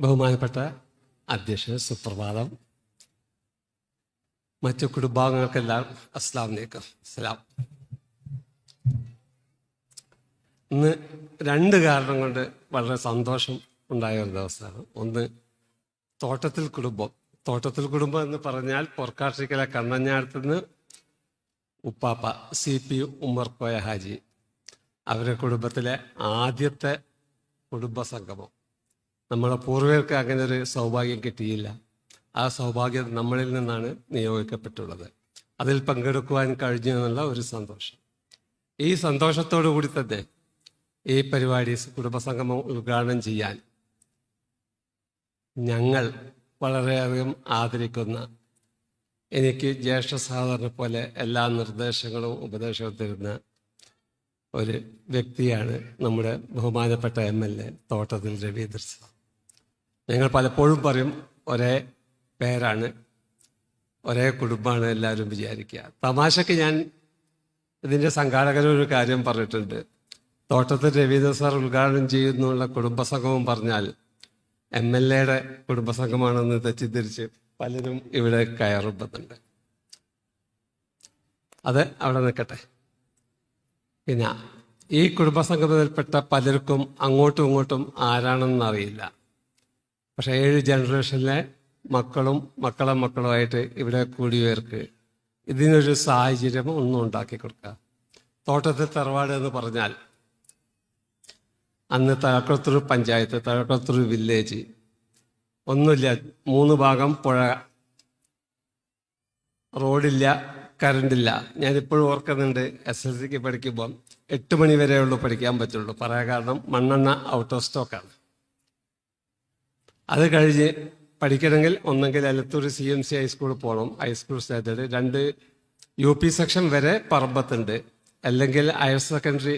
ബഹുമാനപ്പെട്ട അധ്യക്ഷൻ, സുപ്രഭാതം. മറ്റു കുടുംബാംഗങ്ങൾക്കെല്ലാം അസ്സലാമു അലൈക്കും. സലാം. ഇന്ന് രണ്ട് കാരണം കൊണ്ട് വളരെ സന്തോഷം ഉണ്ടായ ഒരു ദിവസമാണ്. ഒന്ന്, തോട്ടത്തിൽ കുടുംബം. തോട്ടത്തിൽ കുടുംബം എന്ന് പറഞ്ഞാൽ പൊറക്കാട്ടിരിക്കലെ കണ്ണഞ്ഞാടത്തുനിന്ന് ഉപ്പാപ്പ CP ഉമ്മർ കോയ ഹാജി, അവരുടെ കുടുംബത്തിലെ ആദ്യത്തെ കുടുംബ സംഗമം. നമ്മളെ പൂർവികർക്ക് അങ്ങനെ ഒരു സൗഭാഗ്യം കിട്ടിയില്ല. ആ സൗഭാഗ്യം നമ്മളിൽ നിന്നാണ് നിയോഗിക്കപ്പെട്ടുള്ളത്. അതിൽ പങ്കെടുക്കുവാൻ കഴിഞ്ഞു എന്നുള്ള ഒരു സന്തോഷം. ഈ സന്തോഷത്തോടു കൂടി തന്നെ ഈ പരിപാടി കുടുംബസംഗമം ഉദ്ഘാടനം ചെയ്യാൻ ഞങ്ങൾ വളരെയധികം ആദരിക്കുന്ന, എനിക്ക് ജ്യേഷ്ഠ സഹോദരനെ പോലെ എല്ലാ നിർദ്ദേശങ്ങളും ഉപദേശവും തരുന്ന ഒരു വ്യക്തിയാണ് നമ്മുടെ ബഹുമാനപ്പെട്ട MLA തോട്ടത്തിൽ രവീന്ദ്രൻ സാർ. ഞങ്ങൾ പലപ്പോഴും പറയും, ഒരേ പേരാണ്, ഒരേ കുടുംബമാണ് എല്ലാവരും വിചാരിക്കുക. തമാശയ്ക്ക് ഞാൻ ഇതിൻ്റെ സംഘാടകരൊരു കാര്യം പറഞ്ഞിട്ടുണ്ട്. തോട്ടത്തിൽ രവീന്ദ്രൻ സാർ ഉദ്ഘാടനം ചെയ്യുന്നുള്ള കുടുംബസംഗമം പറഞ്ഞാൽ MLAയുടെ കുടുംബസംഘമാണെന്ന് തെറ്റിദ്ധരിച്ച് പലരും ഇവിടെ കയറുന്നുണ്ട്. അത് അവിടെ നിൽക്കട്ടെ. പിന്നെ ഈ കുടുംബസംഗമത്തിൽപ്പെട്ട പലർക്കും അങ്ങോട്ടും ഇങ്ങോട്ടും ആരാണെന്ന് അറിയില്ല. പക്ഷേ 7 ജനറേഷനിലെ മക്കളും മക്കളുമായിട്ട് ഇവിടെ കൂടിയവർക്ക് ഇതിനൊരു സാഹചര്യം ഒന്നും ഉണ്ടാക്കി കൊടുക്കുക. തോട്ടത്തിൽ തറവാട് എന്ന് പറഞ്ഞാൽ അന്ന് തഴക്കുളത്തൂർ പഞ്ചായത്ത്, തഴക്കുളത്തൂർ വില്ലേജ് ഒന്നുമില്ല. 3 ഭാഗം പുഴ, റോഡില്ല, കറണ്ടില്ല. ഞാനിപ്പോഴും ഓർക്കുന്നുണ്ട്, SLCക്ക് പഠിക്കുമ്പം 8 മണി വരെയുള്ളൂ പഠിക്കാൻ പറ്റുള്ളൂ. പറയാൻ കാരണം മണ്ണെണ്ണ ഔട്ട് ഓഫ് സ്റ്റോക്കാണ്. അത് കഴിഞ്ഞ് പഠിക്കണമെങ്കിൽ ഒന്നെങ്കിൽ എലത്തൂർ CMC ഹൈസ്കൂളിൽ പോകണം, ഹൈസ്കൂൾ സ്റ്റേജ് 2 UP സെക്ഷൻ വരെ പറമ്പത്തുണ്ട്. അല്ലെങ്കിൽ ഹയർ സെക്കൻഡറി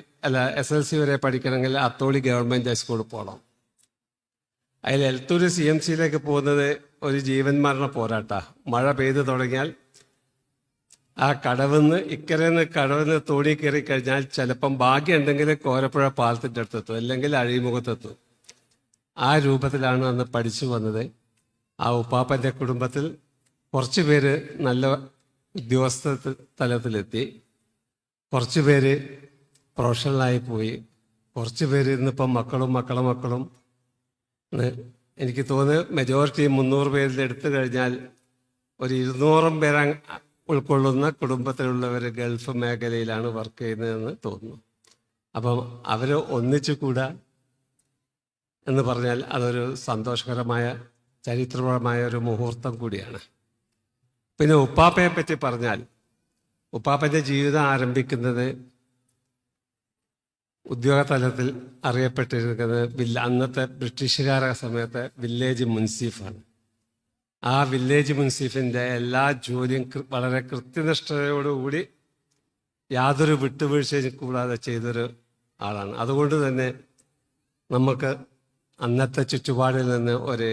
SLC വരെ പഠിക്കണമെങ്കിൽ അത്തോളി ഗവൺമെൻറ് ഹൈസ്കൂളിൽ പോകണം. അതിൽ എലത്തൂർ CMCയിലേക്ക് പോകുന്നത് ഒരു ജീവൻ മരണ പോരാട്ടാ. മഴ പെയ്തു തുടങ്ങിയാൽ ആ കടവിന്ന് തോണി കയറി കഴിഞ്ഞാൽ ചിലപ്പം ഭാഗ്യം ഉണ്ടെങ്കിൽ കോരപ്പുഴ പാലത്തിൻ്റെ അടുത്തെത്തും, അല്ലെങ്കിൽ അഴിമുഖത്തെത്തും. ആ രൂപത്തിലാണ് അന്ന് പഠിച്ചു വന്നത്. ആ ഉപ്പാപ്പൻ്റെ കുടുംബത്തിൽ കുറച്ച് പേര് നല്ല ഉദ്യോഗസ്ഥ തലത്തിലെത്തി, കുറച്ച് പേര് പ്രൊഫഷണലായി പോയി, കുറച്ച് പേര് ഇന്നിപ്പം മക്കളും എനിക്ക് തോന്നുന്നു മെജോറിറ്റി 300 പേരിൽ എടുത്തു കഴിഞ്ഞാൽ ഒരു 200 പേരെ ഉൾക്കൊള്ളുന്ന കുടുംബത്തിലുള്ളവർ ഗൾഫ് മേഖലയിലാണ് വർക്ക് ചെയ്യുന്നതെന്ന് തോന്നുന്നു. അപ്പം അവർ ഒന്നിച്ചു കൂടാ എന്ന് പറഞ്ഞാൽ അതൊരു സന്തോഷകരമായ ചരിത്രപരമായ ഒരു മുഹൂർത്തം കൂടിയാണ്. പിന്നെ ഉപ്പാപ്പയെ പറ്റി പറഞ്ഞാൽ, ഉപ്പാപ്പൻ്റെ ജീവിതം ആരംഭിക്കുന്നത് ഉദ്യോഗതലത്തിൽ അറിയപ്പെട്ടിരിക്കുന്നത് അന്നത്തെ ബ്രിട്ടീഷുകാരുടെ സമയത്ത് വില്ലേജ് മുൻസിഫാണ്. ആ വില്ലേജ് മുൻസിഫിൻ്റെ എല്ലാ ജോലിയും വളരെ കൃത്യനിഷ്ഠയോടുകൂടി യാതൊരു വിട്ടുവീഴ്ചയും കൂടാതെ ചെയ്തൊരു ആളാണ്. അതുകൊണ്ട് തന്നെ നമുക്ക് അന്നത്തെ ചുറ്റുപാടിൽ നിന്ന് ഒരു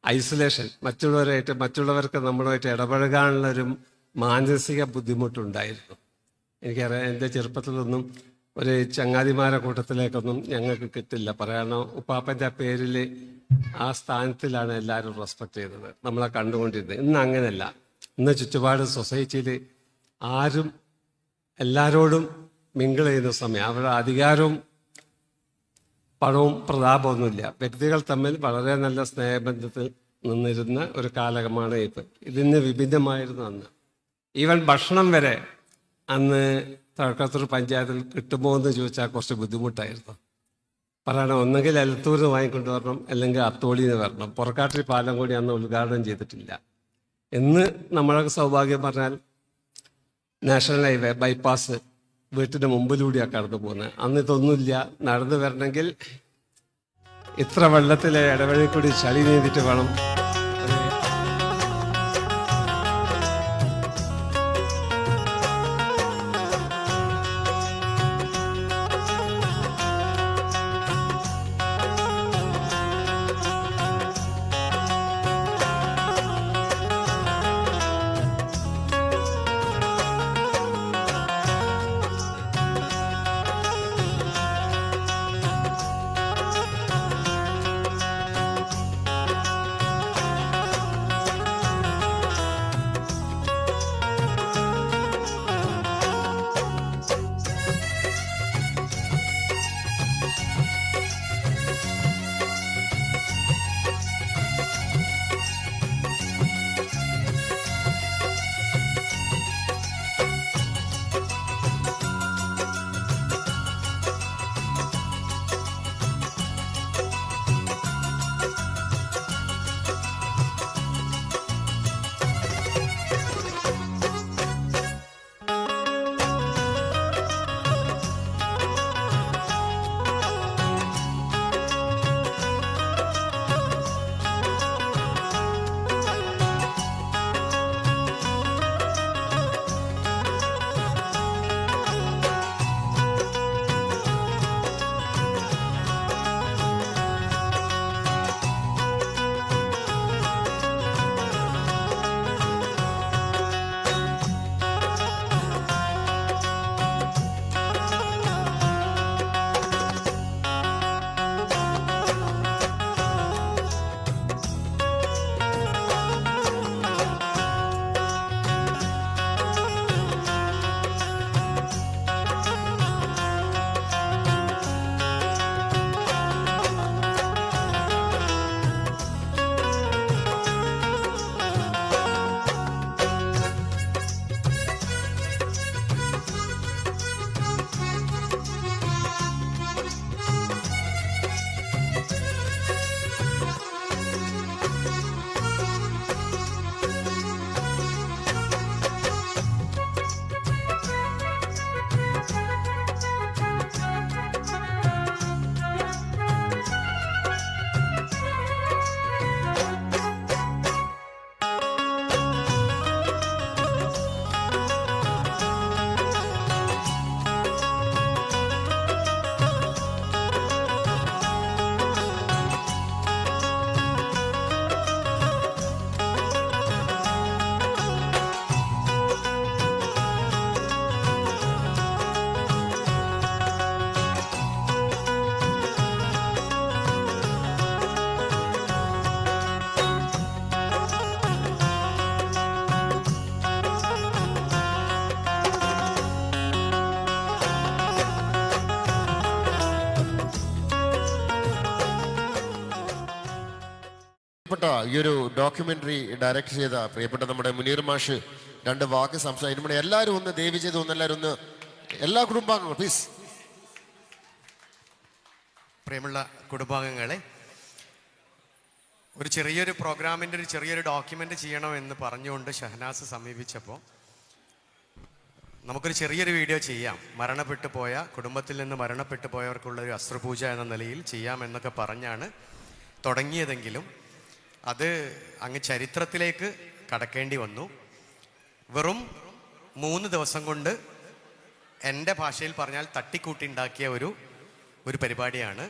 ഐസൊലേഷൻ, മറ്റുള്ളവർക്ക് നമ്മളുമായിട്ട് ഇടപഴകാനുള്ളൊരു മാനസിക ബുദ്ധിമുട്ടുണ്ടായിരുന്നു. എനിക്കറിയാം, എൻ്റെ ചെറുപ്പത്തിലൊന്നും ഒരു ചങ്ങാതിമാരെ കൂട്ടത്തിലേക്കൊന്നും ഞങ്ങൾക്ക് കിട്ടില്ല. പറയാനോ, ഉപ്പാപ്പൻ്റെ ആ പേരിൽ ആ സ്ഥാനത്തിലാണ് എല്ലാവരും റെസ്പെക്ട് ചെയ്തത്, നമ്മളെ കണ്ടുകൊണ്ടിരുന്നത്. ഇന്ന് അങ്ങനെയല്ല. ഇന്ന് ചുറ്റുപാട് സൊസൈറ്റിയിൽ ആരും എല്ലാവരോടും മിങ്കിൾ ചെയ്യുന്ന സമയം, അവരുടെ അധികാരവും പണവും പ്രതാപമൊന്നുമില്ല. വ്യക്തികൾ തമ്മിൽ വളരെ നല്ല സ്നേഹബന്ധത്തിൽ നിന്നിരുന്ന ഒരു കാലമാണ് ഇപ്പം. ഇതിന് വിഭിന്നമായിരുന്നു അന്ന്. ഈവൻ ഭക്ഷണം വരെ അന്ന് തഴക്കത്തൂർ പഞ്ചായത്തിൽ കിട്ടുമോ എന്ന് ചോദിച്ചാൽ കുറച്ച് ബുദ്ധിമുട്ടായിരുന്നു. പറയണം, ഒന്നെങ്കിൽ എലത്തൂരിൽ നിന്ന് വാങ്ങിക്കൊണ്ട് വരണം, അല്ലെങ്കിൽ അത്തോളിയിൽ നിന്ന് വരണം. പൊറക്കാട്ടിരി പാലം കൂടി അന്ന് ഉദ്ഘാടനം ചെയ്തിട്ടില്ല. എന്ന് നമ്മളൊക്കെ സൗഭാഗ്യം പറഞ്ഞാൽ നാഷണൽ ഹൈവേ ബൈപ്പാസ് വീട്ടിൻ്റെ മുമ്പിലൂടെയാണ് കടന്നു പോകുന്നത്. അന്ന് ഇതൊന്നുമില്ല. നടന്നു വരണമെങ്കിൽ ഇത്ര വെള്ളത്തിലെ ഇടവഴി കൂടി ചളി നീന്തിട്ട് വേണം. പ്രിയപ്പെട്ട ഈ ഒരു ഡോക്യുമെന്ററി ഡയറക്റ്റ് ചെയ്ത പ്രിയപ്പെട്ട നമ്മുടെ മുനീർ മാഷ് 2 വാക്ക് സംസാരിക്കും. നമ്മുടെ എല്ലാവരും ഒന്ന് ദയവ് ചെയ്ത് എല്ലാവരും ഒന്ന് എല്ലാ കുടുംബാംഗങ്ങളും പ്ലീസ്. പ്രിയമുള്ള കുടുംബാംഗങ്ങളെ, ഒരു ചെറിയൊരു പ്രോഗ്രാമിൻ്റെ ഒരു ചെറിയൊരു ഡോക്യുമെൻ്റ് ചെയ്യണമെന്ന് പറഞ്ഞുകൊണ്ട് ഷഹനാസ് സമീപിച്ചപ്പോൾ നമുക്കൊരു ചെറിയൊരു വീഡിയോ ചെയ്യാം, മരണപ്പെട്ടു പോയ കുടുംബത്തിൽ നിന്ന് മരണപ്പെട്ടു പോയവർക്കുള്ളൊരു അശ്രുപൂജ എന്ന നിലയിൽ ചെയ്യാം എന്നൊക്കെ പറഞ്ഞാണ് തുടങ്ങിയതെങ്കിലും അത് അങ്ങ് ചരിത്രത്തിലേക്ക് കടക്കേണ്ടി വന്നു. വെറും 3 ദിവസം കൊണ്ട് എൻ്റെ ഭാഷയിൽ പറഞ്ഞാൽ തട്ടിക്കൂട്ടി ഉണ്ടാക്കിയ ഒരു പരിപാടിയാണ്.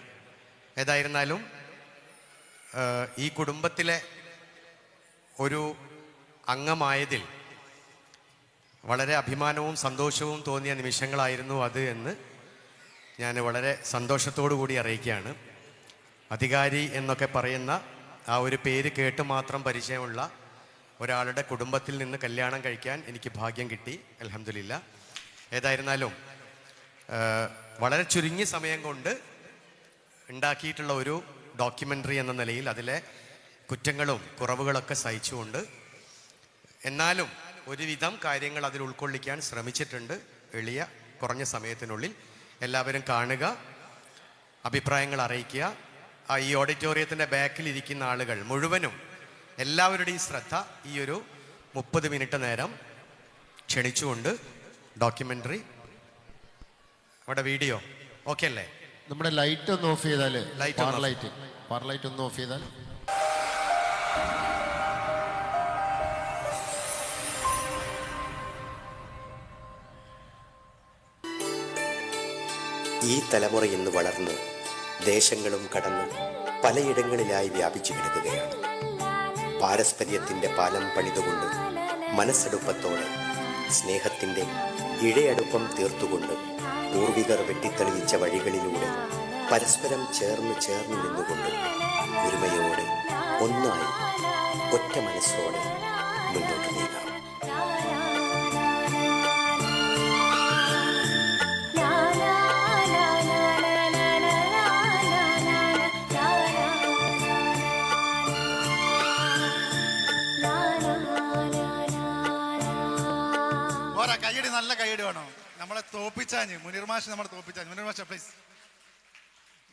ഏതായിരുന്നാലും ഈ കുടുംബത്തിലെ ഒരു അംഗമായതിൽ വളരെ അഭിമാനവും സന്തോഷവും തോന്നിയ നിമിഷങ്ങളായിരുന്നു അത് എന്ന് ഞാൻ വളരെ സന്തോഷത്തോടു കൂടി അറിയിക്കുകയാണ്. അധികാരി എന്നൊക്കെ പറയുന്ന ആ ഒരു പേര് കേട്ട് മാത്രം പരിചയമുള്ള ഒരാളുടെ കുടുംബത്തിൽ നിന്ന് കല്യാണം കഴിക്കാൻ എനിക്ക് ഭാഗ്യം കിട്ടി, അൽഹംദുലില്ലാ. ഏതായിരുന്നാലും വളരെ ചുരുങ്ങിയ സമയം കൊണ്ട് ഉണ്ടാക്കിയിട്ടുള്ള ഒരു ഡോക്യുമെൻ്ററി എന്ന നിലയിൽ അതിലെ കുറ്റങ്ങളും കുറവുകളൊക്കെ സഹിച്ചുകൊണ്ട് എന്നാലും ഒരുവിധം കാര്യങ്ങൾ അതിൽ ഉൾക്കൊള്ളിക്കാൻ ശ്രമിച്ചിട്ടുണ്ട് എളിയ കുറഞ്ഞ സമയത്തിനുള്ളിൽ. എല്ലാവരും കാണുക, അഭിപ്രായങ്ങൾ അറിയിക്കുക. ഈ ഓഡിറ്റോറിയത്തിൻ്റെ ബാക്കിലിരിക്കുന്ന ആളുകൾ മുഴുവനും എല്ലാവരുടെയും ശ്രദ്ധ ഈ ഒരു 30 മിനിറ്റ് നേരം ക്ഷണിച്ചുകൊണ്ട് ഡോക്യുമെൻ്ററി അവിടെ വീഡിയോ ഓക്കെ അല്ലേ? നമ്മുടെ ലൈറ്റ് ഒന്ന് ഓഫ് ചെയ്താൽ, ലൈറ്റ് ഒന്ന് ഓഫ് ചെയ്താൽ. ഈ തലമുറ ഇന്ന് വളർന്ന് ദേശങ്ങളും കടന്ന് പലയിടങ്ങളിലായി വ്യാപിച്ചു കിടക്കുകയാണ്. പാരസ്പര്യത്തിൻ്റെ പാലം പണിതുകൊണ്ട്, മനസ്സെടുപ്പത്തോടെ, സ്നേഹത്തിൻ്റെ ഇഴയടുപ്പം തീർത്തുകൊണ്ട്, പൂർവികർ വെട്ടിത്തെളിയിച്ച വഴികളിലൂടെ പരസ്പരം ചേർന്ന് നിന്നുകൊണ്ട്, ഒരുമയോടെ ഒന്നായി ഒറ്റ മനസ്സോടെ മുന്നോട്ട് നീങ്ങാം. കയ്യടി, നല്ല കയ്യടി വേണം. നമ്മളെ തോപ്പിച്ചാഞ്ഞ് മുനീർ മാഷ്, നമ്മളെ തോപ്പിച്ചാഞ്ഞ് മുനീർ മാഷ പ്ലീസ്.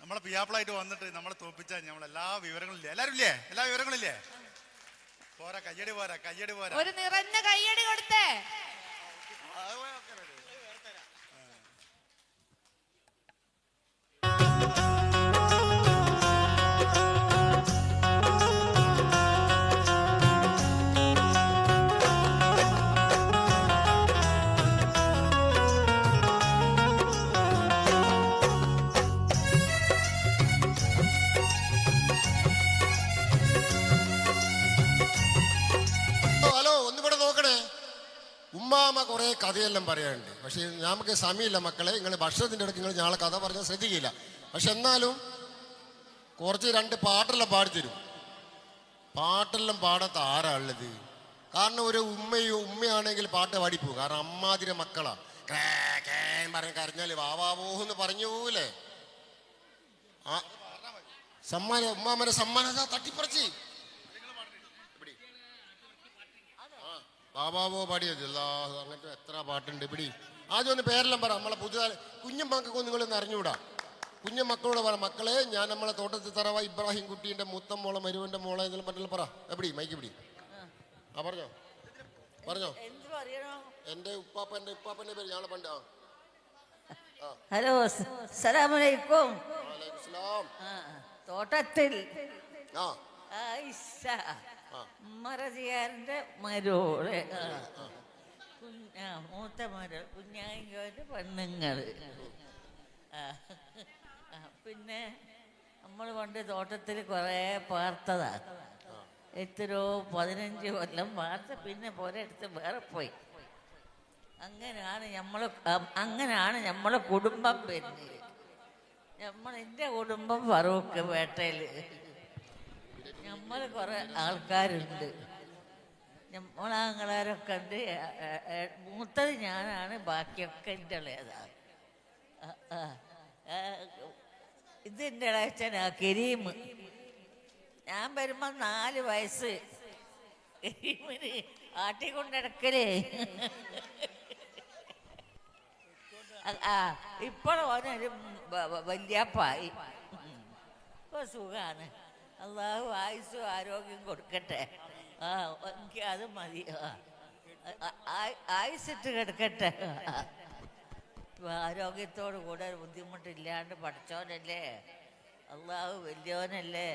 നമ്മളെ പിയാപ്പിളായിട്ട് വന്നിട്ട് നമ്മളെ തോപ്പിച്ചാഞ്ഞ് നമ്മളെല്ലാ വിവരങ്ങളില്ലേ, എല്ലാവരും ഇല്ലേ, എല്ലാ വിവരങ്ങളില്ലേ? പോരാ കയ്യടി, കയ്യടി പോരാ. ഒരു നിറഞ്ഞ കയ്യടി കൊടുത്തേ. ഉമ്മാമ കുറേ കഥയെല്ലാം പറയാനുണ്ട്, പക്ഷേ നമുക്ക് സമയമില്ല മക്കളെ. നിങ്ങൾ ഭക്ഷണത്തിൻ്റെ ഇടയ്ക്ക് നിങ്ങൾ ഞങ്ങളെ കഥ പറഞ്ഞാൽ ശ്രദ്ധിക്കില്ല. പക്ഷെ എന്നാലും കുറച്ച് 2 പാട്ടെല്ലാം പാടിത്തരും. പാട്ടെല്ലാം പാടാത്ത ആരാ ഉള്ളത്? കാരണം ഒരു ഉമ്മയാണെങ്കിൽ പാട്ട് പാടിപ്പോകും. കാരണം അമ്മാതിരെ മക്കളാ. പറഞ്ഞ് കരഞ്ഞാൽ വാവാവോന്ന് പറഞ്ഞു പോകൂലേ. ഉമ്മാമനെ സമ്മാനം തട്ടിപ്പറിച്ച് ബാബാവോ പാടിയത് അങ്ങനത്തെ എത്ര പാട്ടുണ്ട് പിടി. ആദ്യം ഒന്ന് പേരെല്ലാം പറ. നമ്മളെ പുതിയ കുഞ്ഞുമക്കൾക്കൊന്നും നിങ്ങളൊന്ന് അറിഞ്ഞുകൂടാ. കുഞ്ഞുമക്കളോട് പറ, മക്കളെ ഞാൻ നമ്മളെ തോട്ടത്തിൽ തറവ ഇബ്രാഹിം കുട്ടീൻ്റെ മൂത്ത മോളെ മരുവൻ്റെ മോളെ എന്തെങ്കിലും പറഞ്ഞാൽ പറ. എപ്പിടി മൈക്ക് പിടി. പറഞ്ഞോ. എൻ്റെ ഉപ്പാപ്പൻ്റെ പേര് ഞങ്ങളെ പണ്ട്. ഹലോ, അസ്സലാമലൈക്കും. തോട്ടത്തിൽ മറജിയാറിന്റെ മരോള്, മൂത്ത മരൾ കുഞ്ഞായിൻ്റെ പെണ്ണുങ്ങള്. പിന്നെ നമ്മൾ പണ്ട് തോട്ടത്തിൽ കുറേ പാർത്തതാ. എത്രയോ 15 കൊല്ലം പാർത്ത, പിന്നെ പുരടുത്ത് വേറെ പോയി. അങ്ങനെയാണ് നമ്മളെ കുടുംബം വരുന്നത്. എൻ്റെ കുടുംബം ഫറൂഖ് പേട്ടയില്. നമ്മൾ കുറെ ആൾക്കാരുണ്ട്, നമ്മളാങ്ങളാരൊക്കെ ഉണ്ട്. മൂത്തത് ഞാനാണ്, ബാക്കിയൊക്കെ എൻ്റെ ഇളയതാണ്. ഇത് എൻ്റെ ഇളയച്ചനാ കരീം. ഞാൻ വരുമ്പോ 4 വയസ്സ് ഇവന് ആട്ടിക്കൊണ്ടിടക്കലേ. ഇപ്പോൾ ഓനൊരു വല്യപ്പായി. ഇപ്പൊ സുഖാണ്. അള്ളാഹു ആയുസ്സും ആരോഗ്യം കൊടുക്കട്ടെ. എനിക്ക് അത് മതി. ആയുസിട്ട് കിടക്കട്ടെ. ആരോഗ്യത്തോടു കൂടെ ബുദ്ധിമുട്ടില്ലാണ്ട് പഠിച്ചോനല്ലേ, അള്ളാഹു വലിയോനല്ലേ,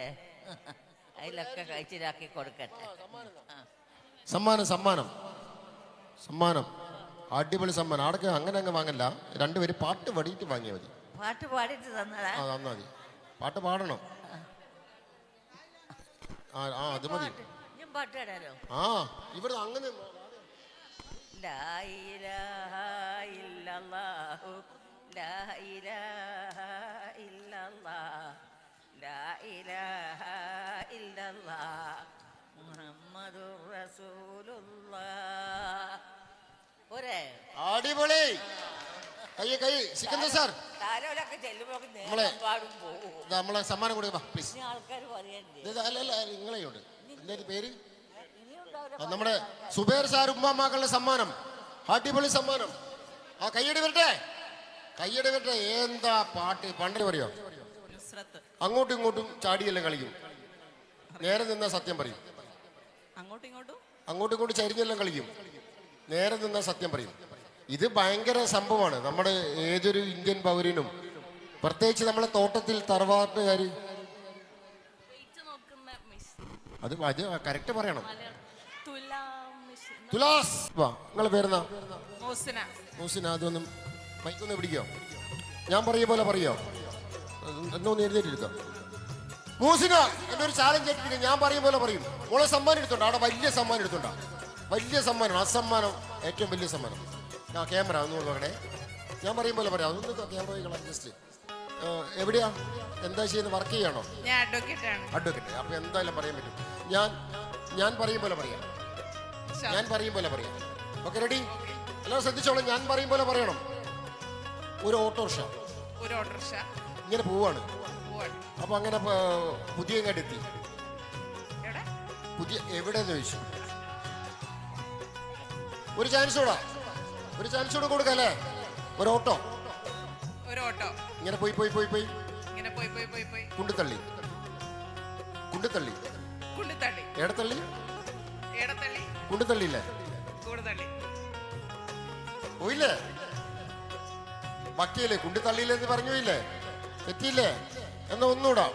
അതിലൊക്കെ കഴിച്ചിലാക്കി കൊടുക്കട്ടെ. സമ്മാനം സമ്മാനം സമ്മാനം അടിപൊളി സമ്മാനം. ആടൊക്കെ അങ്ങനെ അങ്ങ് വാങ്ങല്ല, രണ്ടുപേര് പാട്ട് പാടിയിട്ട് വാങ്ങിയാൽ മതി. പാട്ട് പാടിയിട്ട് തന്നടാ. ആ തന്നാ മതി. പാട്ട് പാടണം. അത് മതി. ഞാൻ പാട്ട് പാടാലോ? ഇവിടെ അങ്ങനെ ലാ ഇലാഹ ഇല്ലല്ലാഹു ലാ ഇലാഹ ഇല്ലല്ലാഹ് ലാ ഇലാഹ ഇല്ലല്ലാഹ് മുഹമ്മദുർ റസൂലുള്ളാഹ്. പോരെ? അടിപൊളി. കൈ സിക്കന്ദർ സാർ, താരോലൊക്കെ ചെല്ലുമ്പോ നമ്മളെ പാടും പോകും. നമ്മളെ സമ്മാനം കൊടുക്കുക പ്ലീസ്. ആൾക്കാർ പറയണ്ടേ അല്ലല്ല നിങ്ങളെയുണ്ട്. എന്തായാലും പേര് ഇനിയുണ്ടാവില്ല. നമ്മുടെ സുബേർ സാർ ഉമ്മാക്കളുടെ സമ്മാനം. അടിപൊളി സമ്മാനം. കയ്യടി വരട്ടെ, കയ്യടി വരട്ടെ. എന്താ പാട്ട് പണ്ടേ പറയോ, അങ്ങോട്ടും ഇങ്ങോട്ടും ചാടിയെല്ലാം കളിക്കും. നേരെ നിന്നാ സത്യം പറയും. അങ്ങോട്ടും ഇങ്ങോട്ടും ചരിഞ്ഞെല്ലാം കളിക്കും. നേരെ നിന്നാ സത്യം പറയും. ഇത് ഭയങ്കര സംഭവമാണ്. നമ്മുടെ ഏതൊരു ഇന്ത്യൻ പൗരനും, പ്രത്യേകിച്ച് നമ്മളെ തോട്ടത്തിൽ തറവാട്ടുകാർ അത് കറക്റ്റ് പറയണം. തുലാസ്. വാ, നിങ്ങളെ പേരെന്നാ? മൂസിന. അതൊന്നും മൈക്കൊന്ന് പിടിക്കോ? ഞാൻ പറയ പോലെ പറയോ? എന്നൊന്ന് എഴുന്നേറ്റിരുത്തോ? മൂസിന, എന്റെ ഒരു ചാലഞ്ച് ആയിട്ടിരിക്കുക. ഞാൻ പറയും പോലെ പറയും. മോളെ സമ്മാനം എടുത്തോണ്ട. അവിടെ വലിയ സമ്മാനം എടുത്തോണ്ടാ. വലിയ സമ്മാനം. ആ സമ്മാനം ഏറ്റവും വലിയ സമ്മാനം. ക്യാമറ ഒന്ന് നോക്കണേ. ഞാൻ പറയും പോലെ പറയാം. അതൊന്ന് ക്യാമറ ജസ്റ്റ്. എവിടെയാ, എന്താ ചെയ്യുന്നത്? വർക്ക് ചെയ്യാണോ? അഡ്വക്കേറ്റ്. അപ്പൊ എന്തായാലും പറയാൻ പറ്റും. ഞാൻ പറയും പോലെ പറയാം. ഞാൻ പറയും പോലെ പറയാം. Okay, ready? എല്ലാവരും ശ്രദ്ധിച്ചോളൂ. ഞാൻ പറയും പോലെ പറയണം. ഒരു ഓട്ടോറിക്ഷ ഇങ്ങനെ പോവാണ്. അപ്പൊ അങ്ങനെ പുതിയ എത്തി. പുതിയ എവിടെയെന്ന് ചോദിച്ചു. ഒരു ചാൻസ് കൂടെ കൊടുക്കല്ലേ? ഒരു ഓട്ടോ ഇങ്ങനെ പോയി കുണ്ടിത്തള്ളി. എടത്തള്ളി കുണ്ടിത്തള്ളിയില്ലേ? പോയില്ലേ? ബാക്കിയല്ലേ കുണ്ടിത്തള്ളിയില്ലെന്ന് പറഞ്ഞു പോയില്ലേ? എത്തിയില്ലേ? എന്നാ ഒന്നുകൂടാ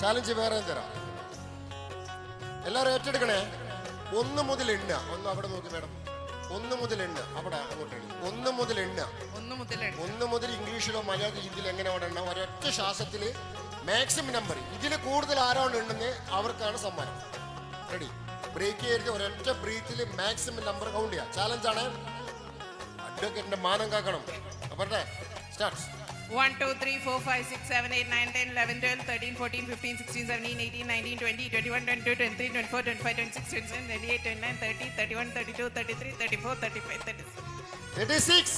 ചാലഞ്ച് വേറെ തരാം. എല്ലാവരും ഏറ്റെടുക്കണേ. 1 മുതൽ എണ്ണ. ഒന്ന് അവിടെ നോക്കി മേഡം. 1 മുതൽ എണ്ണ. അവിടെ അങ്ങോട്ട് 1 മുതൽ എണ്ണ. 1 മുതൽ ഇംഗ്ലീഷിലോ മലയാള രീതിയിൽ എങ്ങനെ അവിടെ എണ്ണ? ഒരൊറ്റ ശ്വാസത്തിൽ മാക്സിമം നമ്പർ. ഇതിൽ കൂടുതൽ ആരാണ് എണ്ണുന്നത് അവർക്കാണ് സമ്മാനം. റെഡി? ബ്രേക്ക് ചെയ്ത് ഒരൊറ്റ ബ്രീത്തിൽ മാക്സിമം നമ്പർ കൗണ്ട് ചെയ്യാം. ചാലഞ്ചാണ്. അഡ്വക്കേറ്റിന്റെ മാനം കാക്കണം. അപ്പറട്ടെ, സ്റ്റാർട്ട്. 1 2 3 4 5 6 7 8 9 10 11 12 13 14 15 16 17 18 19 20 21 22 23 24 25 26 27 28 29 30 31 32 33 34 35 36.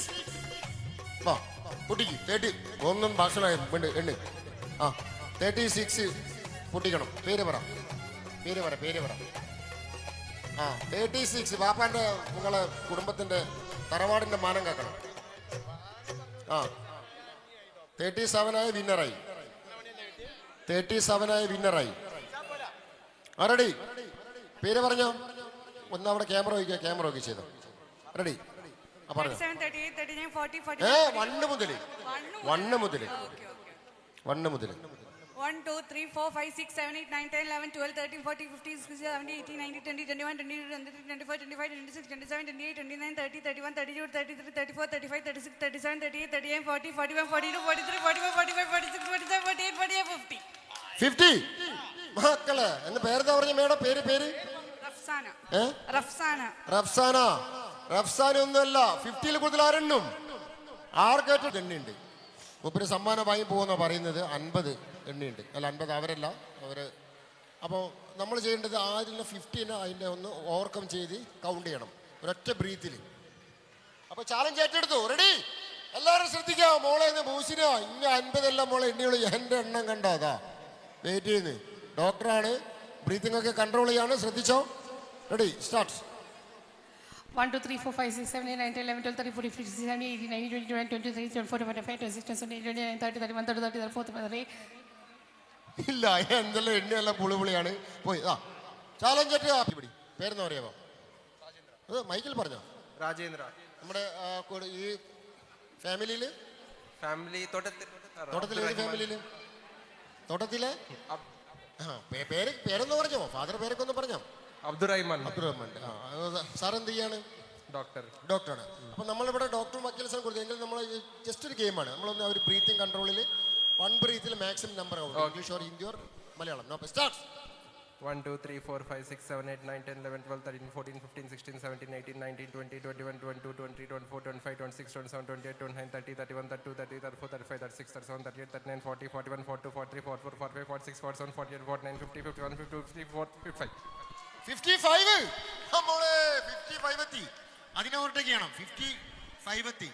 വാ പൊട്ടിക്ക്. 30 ഒന്നും ഭക്ഷണമായി എണ്ണ. 36 പൊട്ടിക്കണം. പേര് പറ. 36. വാപ്പാന്റെ നിങ്ങളെ കുടുംബത്തിന്റെ തറവാടിന്റെ മാനം കാക്കണം. 37 വിന്നറായി. 37 വിന്നറായി. റെഡി? പേര് പറഞ്ഞോ. ഒന്ന് അവിടെ ക്യാമറ വയ്ക്കുക. ക്യാമറ ഒക്കെ ചെയ്തോ. റെഡി? പറഞ്ഞു. 1 മുതൽ 1 2 3 4 5 6 7 8 9 10 11 12 13 14 15 16 17 18 19 20 21 22 23 24 25 26 27 28 29 30 31 32 33 34 35 36 37 38 39 40 41 42 43 44 45 46 47 48 49 50. മക്കളെ എന്ന് പേരെന്താ പറഞ്ഞ മേഡം? പേര് റഫ്സാന ഒന്നുമല്ല. 50 കൂടുതൽ ആരെണ്ണും? ആർക്കേറ്റ എണ്ണയുണ്ട്. മുപ്പര് സമ്മാനം വാങ്ങി പോകുന്ന പറയുന്നത് 50 എണ്ണയുണ്ട്. അല്ല 50 അവരല്ല, അവര്. അപ്പോൾ നമ്മൾ ചെയ്യേണ്ടത് ആദ്യം 50 അതിൻ്റെ ഒന്ന് ഓവർകം ചെയ്ത് കൗണ്ട് ചെയ്യണം ഒരൊറ്റ ബ്രീത്തിൽ. അപ്പോൾ ചാലഞ്ച് ഏറ്റെടുത്തു. റെഡി? എല്ലാവരും ശ്രദ്ധിക്കാം. മോളെ മൂസിന ഇന്ന 50 മോളെ എണ്ണിയുള്ളൂ. എൻ്റെ എണ്ണം കണ്ടോ? അതാ വെയിറ്റ് ചെയ്യുന്നത്. ഡോക്ടറാണ്. ബ്രീത്തിങ് ഒക്കെ കൺട്രോൾ ചെയ്യാണ്, ശ്രദ്ധിച്ചോ. Ready, start. 1 2 3 4 5 6 7 8 9 10 11 12 13 14 15 16 17 18 19 20 21 23 24 25 26 27 28 29 30 31 32 34 33. ഇല്ല, എന്തെല്ലാം എണ്ണയെല്ലാം പുളിപുളിയാണ്. പോയി ചാലഞ്ച് പിടി. പേരെന്ന് പറയാമോ? അത് മൈക്കിൽ പറഞ്ഞോ. രാജേന്ദ്ര. നമ്മുടെ ഈ ഫാമിലിയിൽ ഫാമിലി തോട്ടത്തിലെ ഏത് ഫാമിലിയിൽ? തോട്ടത്തിലെ പേരെന്ന് പറഞ്ഞോ, ഫാദർ പേരൊക്കെ ഒന്ന് പറഞ്ഞോ. അബ്ദുറഹ്മാൻ. അബ്ദുറഹ്മാൻ. സാർ എന്ത് ചെയ്യാണ്? ഡോക്ടറാണ്. അപ്പം നമ്മളിവിടെ ഡോക്ടർ വക്കീൽസാണ് കൊടുത്തത്. എങ്കിൽ നമ്മൾ ജസ്റ്റ് ഒരു ഗെയിമാണ്. നമ്മളൊന്ന് ഒരു ബ്രീത്തിങ് കൺട്രോളിൽ 1 ബ്രീത്തിൽ മാക്സിമം നമ്പർ ആവും. English or Hindi or Malayalam. No, start. 1 2 3 4 5 6 7 8 9 10 11 12 13 14 15 16 17 18 19 20 21 22 23 24 25 26 27 28 29 30 31 32 30 34 35 36 37 38 39 40 41 42 43 44 45 46 47 48 49 50 51 52 54 55. 55. നമ്മളെ 55 എത്തി. അതിനെ ഓവർടേക്ക് ചെയ്യണം. 55 എത്തി.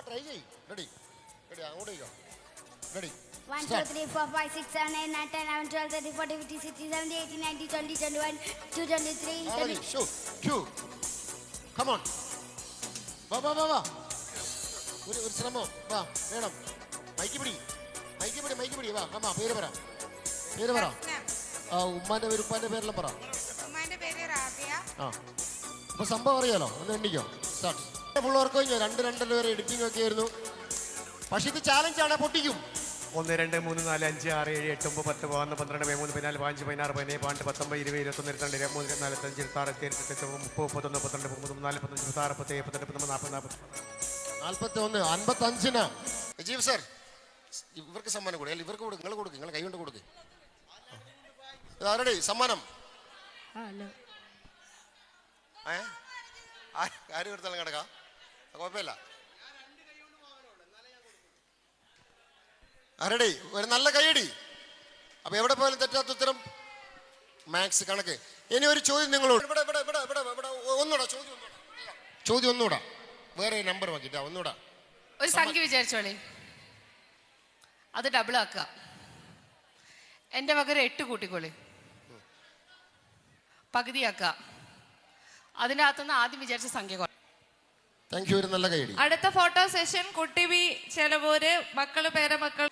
ട്രൈ ചെയ്യ്. റെഡി, അങ്ങോട്ട് ചെയ്യോ. റെഡി. 1 2 3 4 5 6 7 8 9 10 11 12 13 14 15 16 17 18 19 20 21 22 23 Come on. വാ. ഒരു ശ്രമം. വാ, വേണം. മൈക്ക് പിടി. വാ, പേര് പറ. ഉമ്മാന്റെ പേര്, ഉപ്പാന്റെ പേരെല്ലാം പറ. ഉമ്മാന്റെ പേര് റാബിയ. അപ്പൊ സംഭവം അറിയാലോ. ഒന്ന് എണ്ണിക്കോ. സ്റ്റാർട്ട്. ഫുൾ വർക്ക് കഴിഞ്ഞോ? 2 വരെ എഡിറ്റിംഗ് ഒക്കെ ആയിരുന്നു. പക്ഷെ ഇത് ചാലഞ്ചാണ്, പൊട്ടിക്കും. 1 2 3 4 5 6 7 8 9 10 11 12 13 14 15 16 17 18 19 20 21 22 23 24 25 26 27 30 31 32 34 35 36 37 41 55. അജീവ് സാർ, ഇവർക്ക് സമ്മാനം കൊടുക്കുക. അല്ല, ഇവർക്ക് കൊടുക്കുക. നിങ്ങൾ കൈ കൊണ്ട് കൊടുക്കുക. ആരുടെ സമ്മാനം? ആര് കൊടുത്താലും കിടക്കാം, കുഴപ്പമില്ല. ആരുടെ ഒരു നല്ല കൈയടി. അപ്പൊ എവിടെ പോയാലും തെറ്റാത്ത ഉത്തരം മാത്സ് കണക്ക്. ഇനി ഒരു ചോദ്യം നിങ്ങളോട്. ഒന്നൂടാ ചോദ്യം ഒന്നൂടാ. വേറെ നമ്പർ നോക്കിട്ടാ. ഒന്നൂടാ ഒരു സംഖ്യ വിചാരിച്ചോളി, അത് ഡബിൾ ആക്കുക. എൻ്റെ പകരം 8 കൂട്ടിക്കോളി, പകുതിയാക്കുക. അതിൻ്റെ അകത്തുനിന്ന് ആദ്യം വിചാരിച്ച സംഖ്യ. Thank you. ഒരു നല്ല കൈയടി. അടുത്ത ഫോട്ടോ സെഷൻ കുട്ടി ബി ചെലവൂര്, മക്കള് പേരമക്കൾ.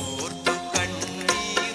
ഓർത്തു കണ്ണീർ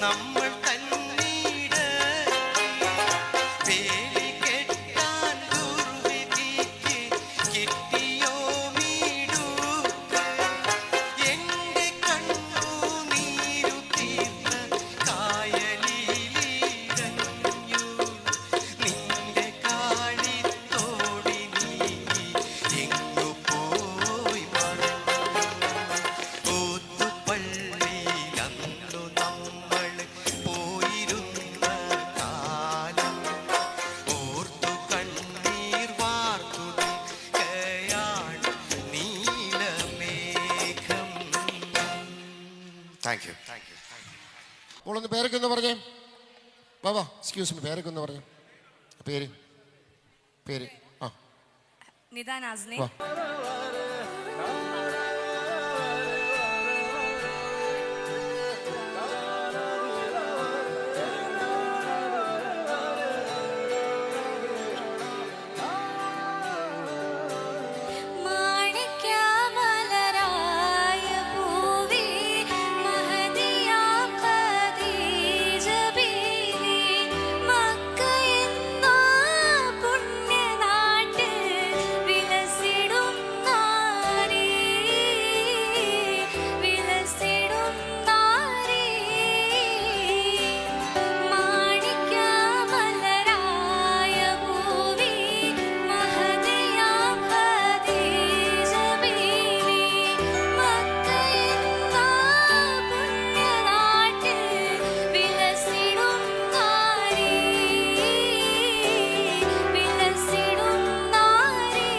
നമ്മൾ തന്നീട് വേലി കെട്ടാൻ ദുർവിധിക്ക് കിട്ടിയോ മീടുക്ക് എന്റെ കണ്ണു നീരു തീർന്ന കായലിലിടഞ്ഞു നിന്റെ കാളിത്തോടി നീ എങ്ങു പോയി മറഞ്ഞു ഓത്തുപള്ളിയിലന്നു നമ്മൾ പോയിരുന്ന കാലം ഓർത്തു കണ്ണീർ വാർത്തു നിൽക്കയാണ് നീലമേഘം. Thank you. മോളൊന്ന് പേരൊക്കെ ഒന്ന് പറഞ്ഞേ. വാ എക്സ്ക്യൂസ് മീ, പേരൊക്കെ ഒന്ന് പറഞ്ഞേ. പേര് പേര് ആ നിദാ നാസ്നി. വാ. മാണിക്യമലരായ പൂവി മഹദിയാം ഖദീജ ബീവി മക്കയെന്ന പുണ്യനാട്ടിൽ വിലസിടും നാരി വിലസിടും നാരി മാണിക്യമലരായ പൂവി മഹദിയാം ഖദീജ ബീവി മക്കയെന്ന പുണ്യനാട്ടിൽ വിലസിടും നാരി വിലസിടും നാരി.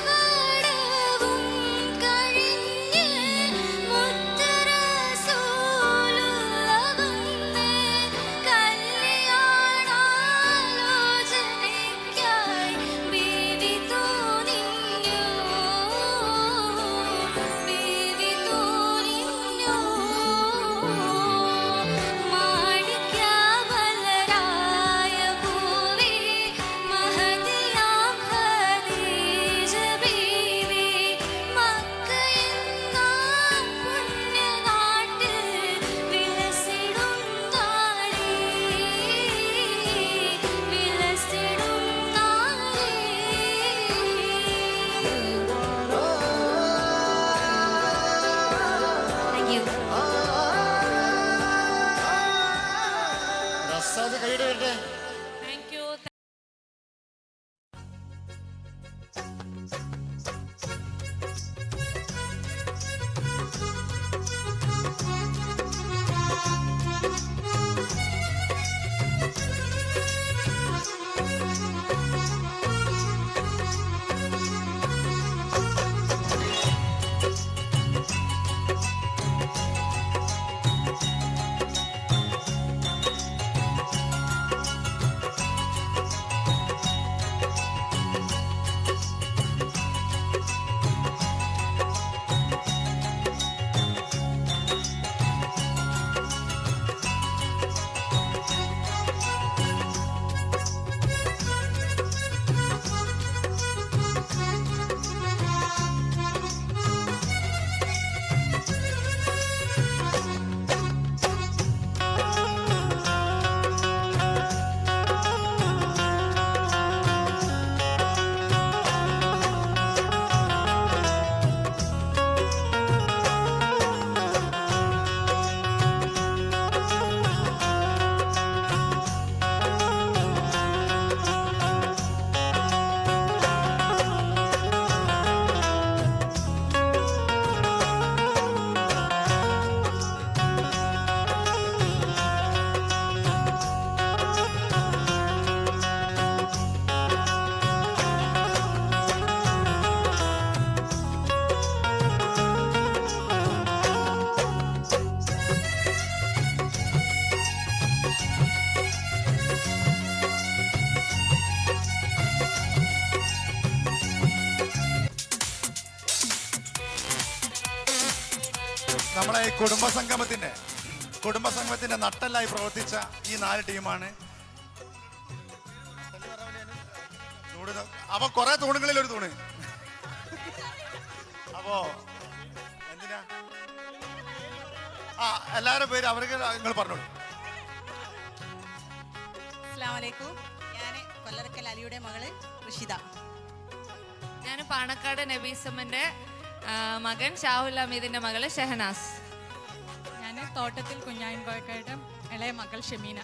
കച്ചവടവും കഴിഞ്ഞ് മുത്തറസൂലുള്ളവന്ന് കല്യാണാലോചനയ്ക്കായി ബീവി തോന്നിഞ്ഞു ബീവി തോന്നിഞ്ഞു മാണിക്യമലരായ പൂവി മഹദിയാം ഖദീജ ബീവി മക്കയെന്ന പുണ്യനാട്ടിൽ വിലസിടും നാരി വിലസിടും നാരി. Thank you. റസാദ് കൈയുടെ വരട്ടെ. Thank you. ഈ കുടുംബസംഗമത്തിന്റെ നട്ടെല്ലായി പ്രവർത്തിച്ച ഈ 4 ടീമാണ്. അപ്പൊ കുറെ തൂണുകളിൽ ഒരു തൂണ്. അപ്പോ എന്തിനാ എല്ലാവരുടെ പേര് അവർക്ക് നിങ്ങൾ പറഞ്ഞോളൂ. അസ്സലാമലൈക്കും. ഞാൻ കൊല്ലറക്കൽ അലിയുടെ മകള് ഋഷിത. ഞാൻ പാണക്കാട് നബീസമ്മന്റെ മകൻ ഷാഹുൽ അമീദിന്റെ മകള് ഷെഹനാസ്. ഞാൻ തോട്ടത്തിൽ കുഞ്ഞായൻ കോയക്കാരുടെ ഇളയ മകൾ ഷമീന.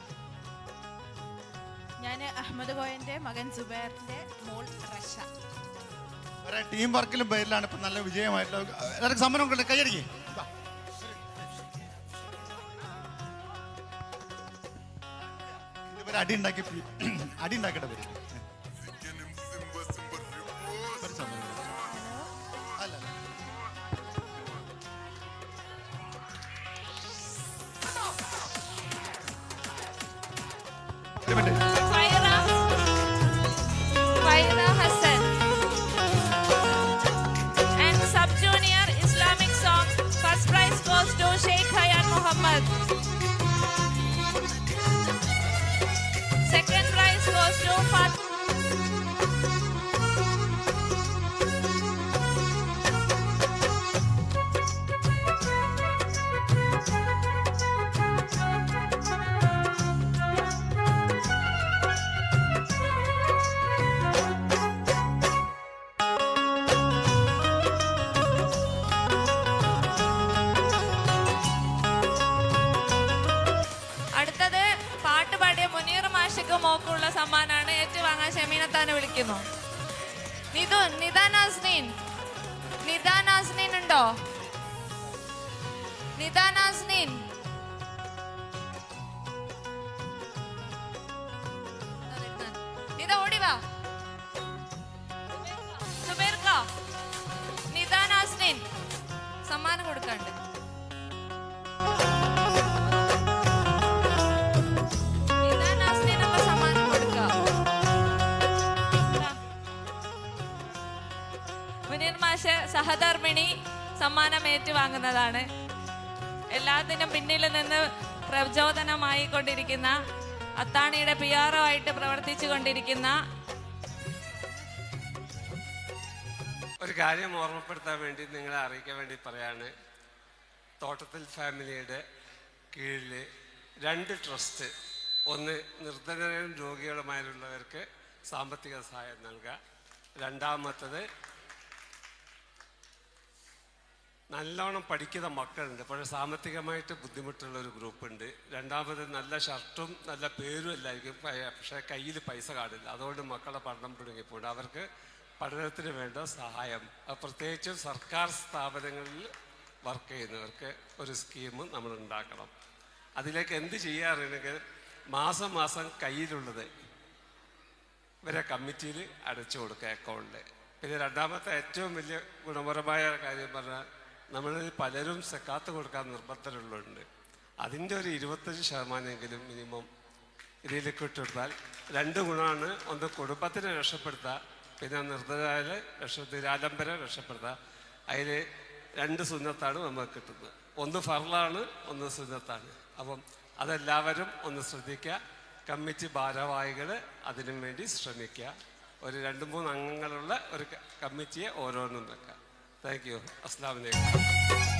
ഞാൻ അഹമ്മദ് കോയന്റെ മകൻ സുബൈറിന്റെ മോൾ റഷ. ടീം വർക്കിലും പേരിലാണ് ഇപ്പൊ നല്ല വിജയമായിട്ടുള്ള എല്ലാവർക്കും സമ്മാനം കൊണ്ട് കൈയടിക്കേ. ഇതുവരെ അടി ഉണ്ടാക്കട്ടെ പേര്. Faira Hassan. And sub-junior Islamic song, first prize goes to Sheikh Hayan Muhammad. Second prize goes to അടുത്തത് പാട്ട് പാടിയ മുനീർ മാഷിക്ക് മോക്കുള്ള സമ്മാനാണ്. ഏറ്റുവാങ്ങാൻ ഷമീനത്താനെ വിളിക്കുന്നു. നിദാ നാസ്നീൻ ഉണ്ടോ? നിദാ നാസ്നീൻ ഓടി വാ. സുബൈർക്ക, നിദാ നാസ്നീൻ സമ്മാനം കൊടുക്കാണ്ട്. സഹധർമ്മിണി സമ്മാനം ഏറ്റുവാങ്ങുന്നതാണ്. എല്ലാത്തിനും പിന്നിൽ നിന്ന് പ്രചോദനമായി കൊണ്ടിരിക്കുന്ന അത്താണിയുടെ PRO ആയിട്ട് പ്രവർത്തിച്ചു കൊണ്ടിരിക്കുന്ന ഒരു കാര്യം ഓർമ്മപ്പെടുത്താൻ വേണ്ടി നിങ്ങളെ അറിയിക്കാൻ വേണ്ടി പറയാണ്. തോട്ടത്തിൽ ഫാമിലിയുടെ കീഴിൽ 2 ട്രസ്റ്റ്, ഒന്ന് നിർധനരും രോഗികളുമായുള്ളവർക്ക് സാമ്പത്തിക സഹായം നൽകുക, രണ്ടാമത്തത് നല്ലോണം പഠിക്കുന്ന മക്കളുണ്ട് പക്ഷേ സാമ്പത്തികമായിട്ട് ബുദ്ധിമുട്ടുള്ള ഒരു ഗ്രൂപ്പുണ്ട്, രണ്ടാമത് നല്ല ഷർട്ടും നല്ല പേരും എല്ലായിരിക്കും പക്ഷേ കയ്യിൽ പൈസ കാണില്ല, അതുകൊണ്ട് മക്കളെ പഠനം തുടങ്ങിപ്പോണ്ട് അവർക്ക് പഠനത്തിന് വേണ്ട സഹായം, പ്രത്യേകിച്ചും സർക്കാർ സ്ഥാപനങ്ങളിൽ വർക്ക് ചെയ്യുന്നവർക്ക് ഒരു സ്കീം നമ്മൾ ഉണ്ടാക്കണം. അതിലേക്ക് എന്ത് ചെയ്യാറുണ്ടെങ്കിൽ മാസം മാസം കയ്യിലുള്ളത് ഇവരെ കമ്മിറ്റിയിൽ അടച്ചു കൊടുക്കുക അക്കൗണ്ടിൽ. പിന്നെ രണ്ടാമത്തെ ഏറ്റവും വലിയ ഗുണപരമായ കാര്യം പറഞ്ഞാൽ നമ്മൾ പലരും സക്കാത്ത് കൊടുക്കാൻ നിർബന്ധമുള്ളുണ്ട്. അതിൻ്റെ ഒരു 25% മിനിമം ഇതിലേക്ക് ഇട്ടെടുത്താൽ 2 ഗുണമാണ്. ഒന്ന് കുടുംബത്തിനെ രക്ഷപ്പെടുത്തുക, പിന്നെ നിർദ്ധരായ നിരാലംബരെ രക്ഷപ്പെടുത്തുക. അതിൽ 2 സുന്നത്താണ് നമുക്ക് കിട്ടുന്നത്. ഒന്ന് ഫർളാണ്, ഒന്ന് സുന്നത്താണ്. അപ്പം അതെല്ലാവരും ഒന്ന് ശ്രദ്ധിക്കുക. കമ്മിറ്റി ഭാരവാഹികൾ അതിനു വേണ്ടി ശ്രമിക്കുക. ഒരു 2-3 അംഗങ്ങളുള്ള ഒരു കമ്മിറ്റിയെ ഓരോന്നും വെക്കുക. Thank you. അസ്സലാമു അലൈക്കും.